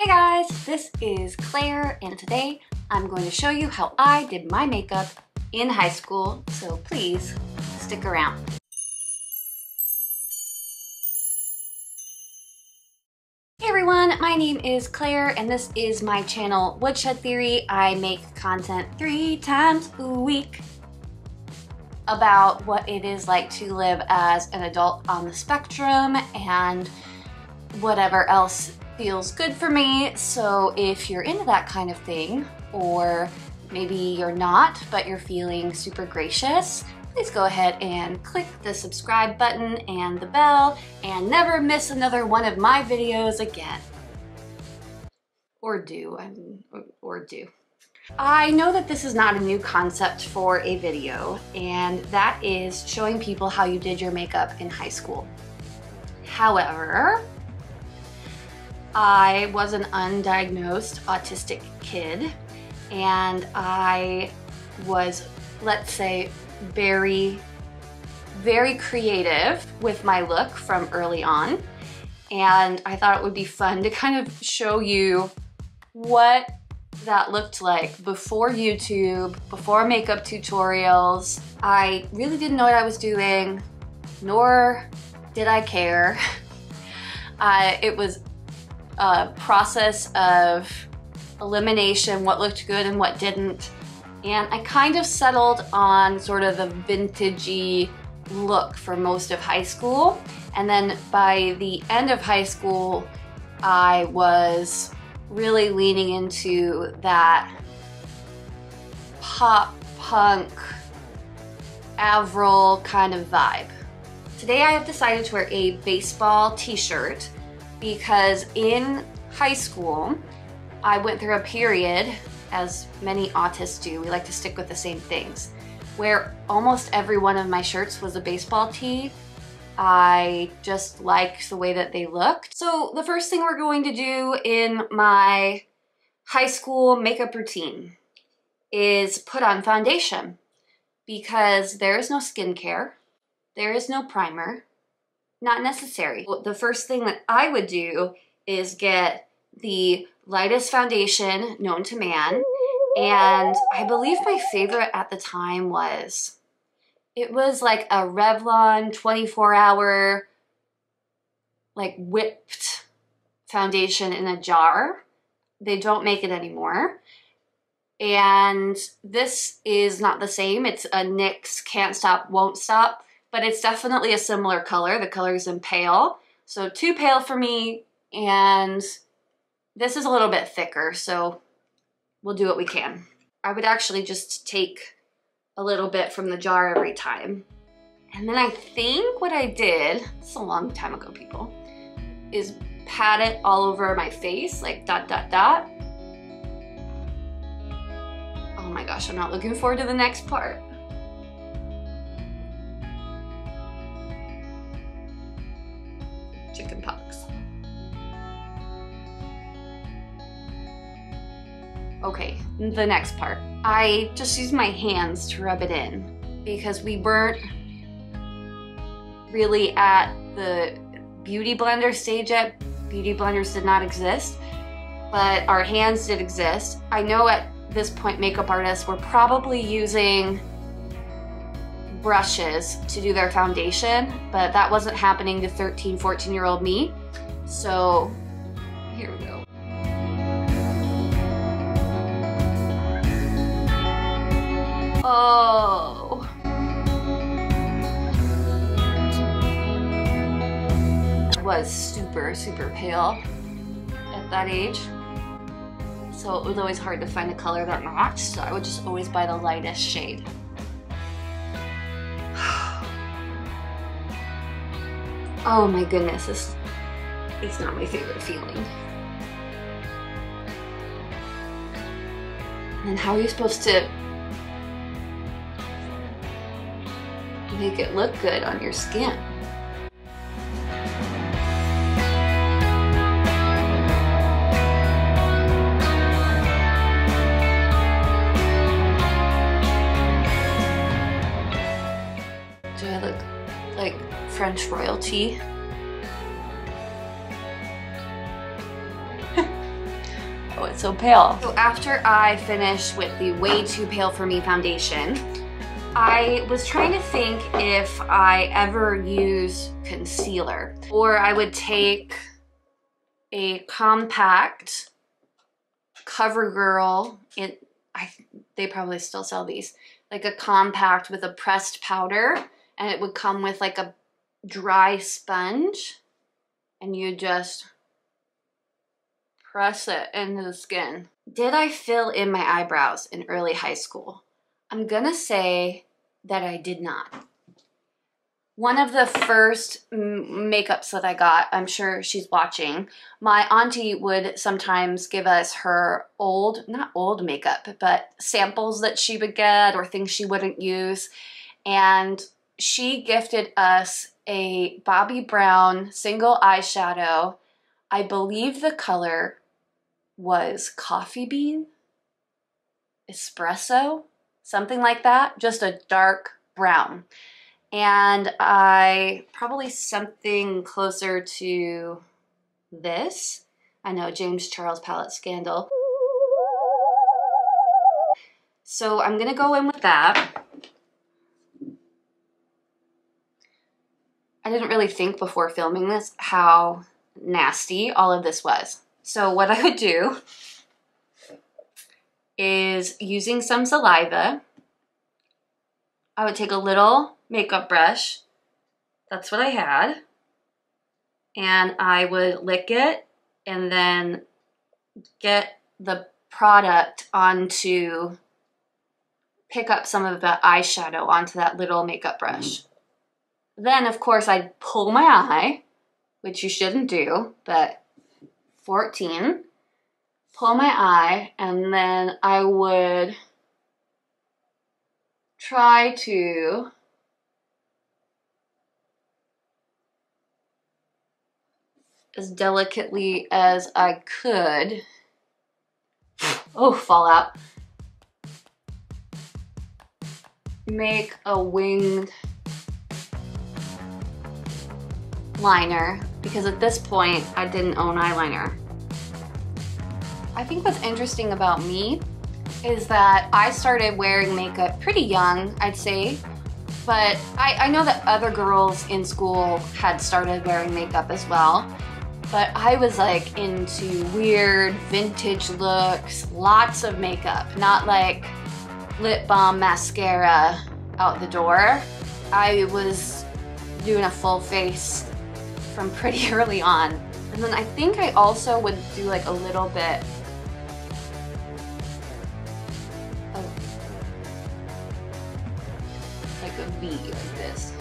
Hey guys, this is Claire and today I'm going to show you how I did my makeup in high school, so please stick around. Hey everyone, my name is Claire and this is my channel Woodshed Theory. I make content 3 times a week about what it is like to live as an adult on the spectrum and whatever else feels good for me. So if you're into that kind of thing, or maybe you're not, but you're feeling super gracious, please go ahead and click the subscribe button and the bell and never miss another one of my videos again. Or do. I know that this is not a new concept for a video, and that is showing people how you did your makeup in high school. However, I was an undiagnosed autistic kid, and I was, let's say, very creative with my look from early on. And I thought it would be fun to kind of show you what that looked like before YouTube, before makeup tutorials. I really didn't know what I was doing, nor did I care. It was a process of elimination, what looked good and what didn't. And I kind of settled on sort of the vintagey look for most of high school. And then by the end of high school, I was really leaning into that pop punk Avril kind of vibe. Today I have decided to wear a baseball t-shirt because in high school I went through a period, as many autists do, we like to stick with the same things, where almost every one of my shirts was a baseball tee. I just liked the way that they looked. So the first thing we're going to do in my high school makeup routine is put on foundation, because there is no skincare, there is no primer, not necessary. The first thing that I would do is get the lightest foundation known to man, and I believe my favorite at the time was, it was like a Revlon 24-hour like whipped foundation in a jar. They don't make it anymore. And this is not the same. It's a NYX Can't Stop, Won't Stop, but it's definitely a similar color. The color is in pale, so too pale for me, and this is a little bit thicker, so we'll do what we can. I would actually just take a little bit from the jar every time. And then I think what I did, this is a long time ago, people, is pat it all over my face, like dot, dot, dot. Oh my gosh, I'm not looking forward to the next part. Chicken pox. Okay, the next part. I just used my hands to rub it in because we weren't really at the beauty blender stage yet. Beauty blenders did not exist, but our hands did exist. I know at this point makeup artists were probably using brushes to do their foundation, but that wasn't happening to 13, 14-year-old me. So here we go. Oh. I was super pale at that age. So it was always hard to find a color that matched, so I would just always buy the lightest shade. Oh my goodness, this is not my favorite feeling. And how are you supposed to make it look good on your skin? Do I look like French royalty? Oh, it's so pale. So after I finished with the Way Too Pale For Me foundation, I was trying to think if I ever use concealer, or I would take a compact CoverGirl, they probably still sell these, like a compact with a pressed powder, and it would come with like a dry sponge, and you just press it into the skin. Did I fill in my eyebrows in early high school? I'm gonna say that I did not. One of the first makeups that I got, I'm sure she's watching, my auntie would sometimes give us her not old makeup, but samples that she would get or things she wouldn't use. And she gifted us a Bobbi Brown single eyeshadow. I believe the color was coffee bean, espresso, something like that, just a dark brown. And probably something closer to this. I know, James Charles palette scandal. So I'm gonna go in with that. I didn't really think before filming this how nasty all of this was. So what I would do is, using some saliva, I would take a little makeup brush, that's what I had, and I would lick it and then get the product pick up some of the eyeshadow onto that little makeup brush. Then of course I'd pull my eye, which you shouldn't do, but 14, pull my eye, and then I would try to as delicately as I could, oh, fallout, make a winged liner, because at this point I didn't own eyeliner. I think what's interesting about me is that I started wearing makeup pretty young, I'd say, but I know that other girls in school had started wearing makeup as well. But I was like into weird vintage looks, lots of makeup, not like lip balm, mascara out the door. I was doing a full face from pretty early on. And then I think I also would do like a little bit of like a V like this.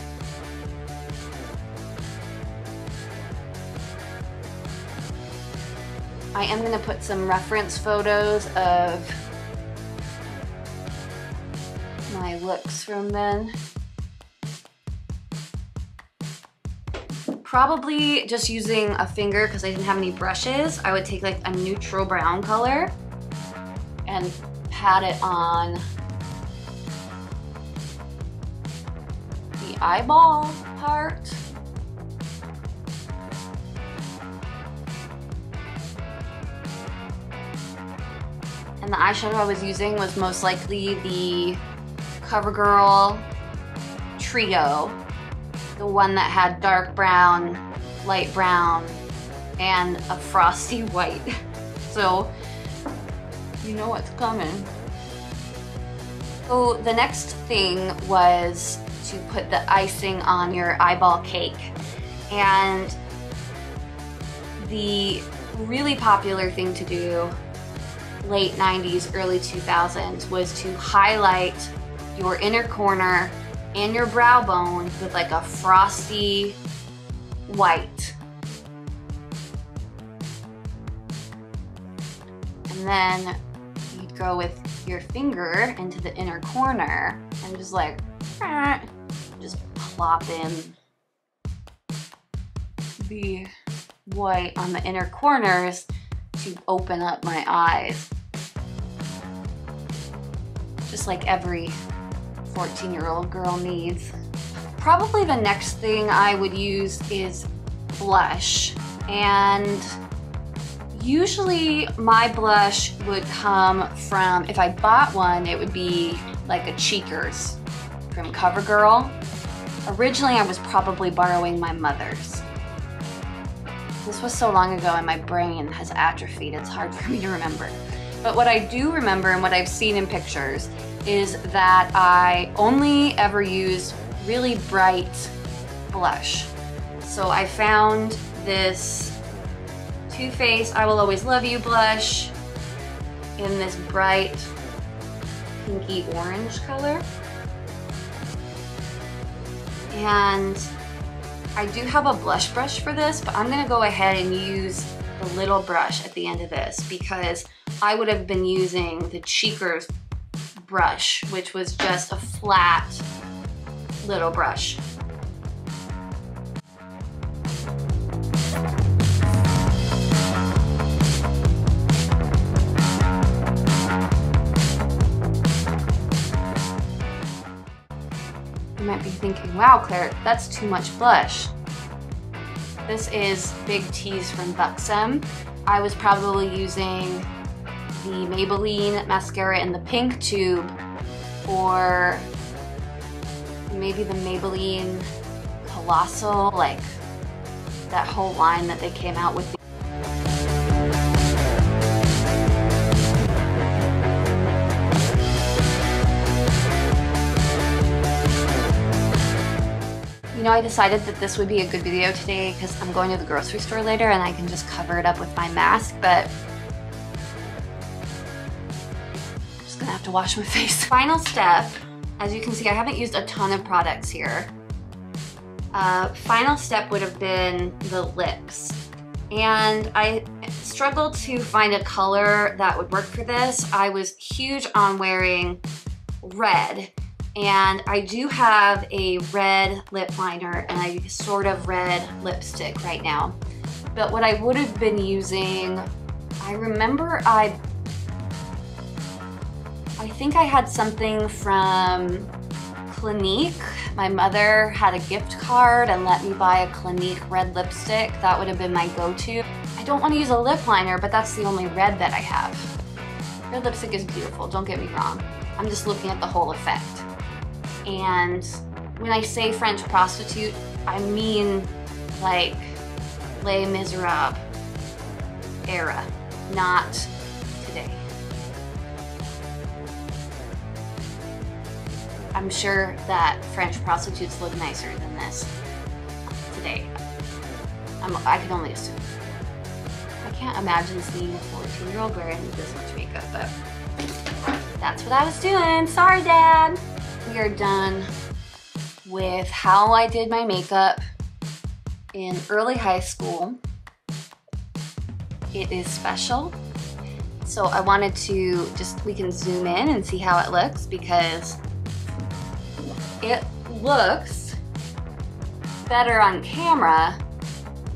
I am gonna put some reference photos of my looks from then. Probably just using a finger because I didn't have any brushes. I would take like a neutral brown color and pat it on the eyeball part. And the eyeshadow I was using was most likely the CoverGirl Trio, the one that had dark brown, light brown, and a frosty white. So you know what's coming. So the next thing was to put the icing on your eyeball cake. And the really popular thing to do late 90s, early 2000s was to highlight your inner corner and your brow bone with like a frosty white. And then you'd go with your finger into the inner corner and just like, just plop in the white on the inner corners to open up my eyes. Just like every 14-year-old girl needs. Probably the next thing I would use is blush. And Usually my blush would come from, if I bought one, it would be like a Cheekers from CoverGirl. Originally I was probably borrowing my mother's. This was so long ago and my brain has atrophied, it's hard for me to remember. But what I do remember and what I've seen in pictures is that I only ever used really bright blush. So I found this Too Faced I Will Always Love You blush in this bright pinky orange color. And I do have a blush brush for this, but I'm gonna go ahead and use the little brush at the end of this because I would have been using the Cheekers brush, which was just a flat little brush. You might be thinking, wow, Claire, that's too much blush. This is Big T's from Buxom. I was probably using the Maybelline mascara in the pink tube, or maybe the Maybelline Colossal, like that whole line that they came out with. You know, I decided that this would be a good video today because I'm going to the grocery store later and I can just cover it up with my mask, but I'm just gonna have to wash my face. Final step, as you can see, I haven't used a ton of products here. Final step would have been the lips. And I struggled to find a color that would work for this. I was huge on wearing red. And I do have a red lip liner and a sort of red lipstick right now. But what I would have been using, I remember I think I had something from Clinique. My mother had a gift card and let me buy a Clinique red lipstick. That would have been my go-to. I don't want to use a lip liner, but that's the only red that I have. Red lipstick is beautiful, don't get me wrong. I'm just looking at the whole effect. And when I say French prostitute, I mean like Les Miserables era, not today. I'm sure that French prostitutes look nicer than this today. I can only assume. I can't imagine seeing a 14-year-old wearing this much makeup, but that's what I was doing. Sorry, Dad. We are done with how I did my makeup in early high school. It is special. So I wanted to we can zoom in and see how it looks because it looks better on camera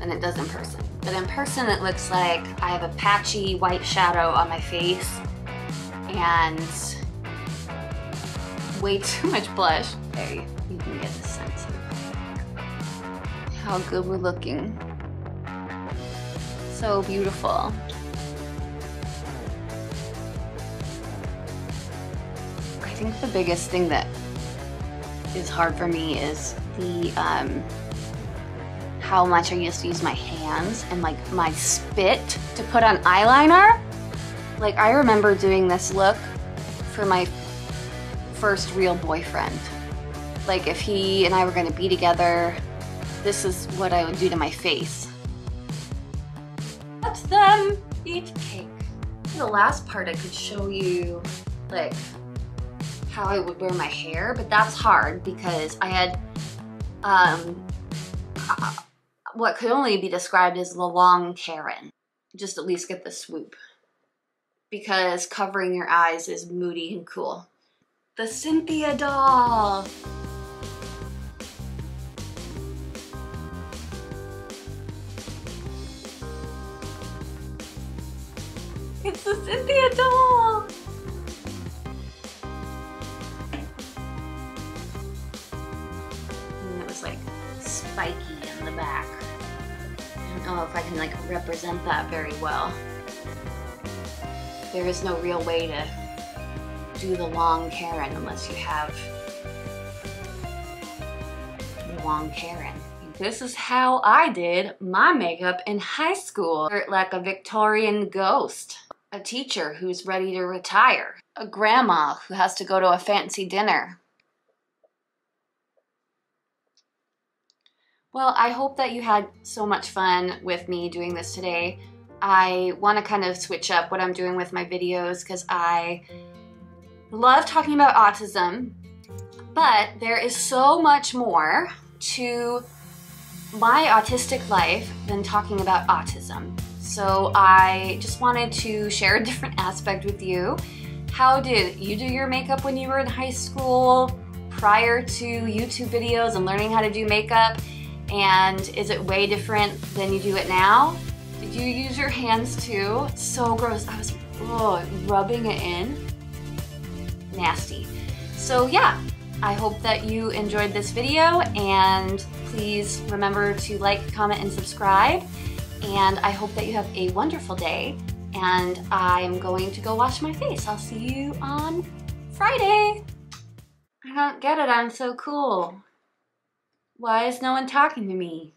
than it does in person. But in person it looks like I have a patchy white shadow on my face and way too much blush. There, you can get the sense of how good we're looking. So beautiful. I think the biggest thing that is hard for me is the how much I used to use my hands and like my spit to put on eyeliner. Like I remember doing this look for my first real boyfriend. Like if he and I were gonna be together, this is what I would do to my face. Let them eat cake. The last part I could show you like how I would wear my hair, but that's hard because I had what could only be described as the long Karen. Just at least get the swoop. Because covering your eyes is moody and cool. The Cynthia doll. It's the Cynthia doll. And it was like spiky in the back. I don't know if I can like represent that very well. there is no real way to do the long Karen unless you have the long Karen. This is how I did my makeup in high school. Like a Victorian ghost, a teacher who's ready to retire, a grandma who has to go to a fancy dinner. Well, I hope that you had so much fun with me doing this today. I want to kind of switch up what I'm doing with my videos because I love talking about autism, but there is so much more to my autistic life than talking about autism. So I just wanted to share a different aspect with you. How did you do your makeup when you were in high school, prior to YouTube videos and learning how to do makeup? And is it way different than you do it now? Did you use your hands too? It's so gross. I was rubbing it in. Nasty. So yeah, I hope that you enjoyed this video, and please remember to like, comment, and subscribe. And I hope that you have a wonderful day, and I'm going to go wash my face. I'll see you on Friday. I don't get it, I'm so cool. Why is no one talking to me?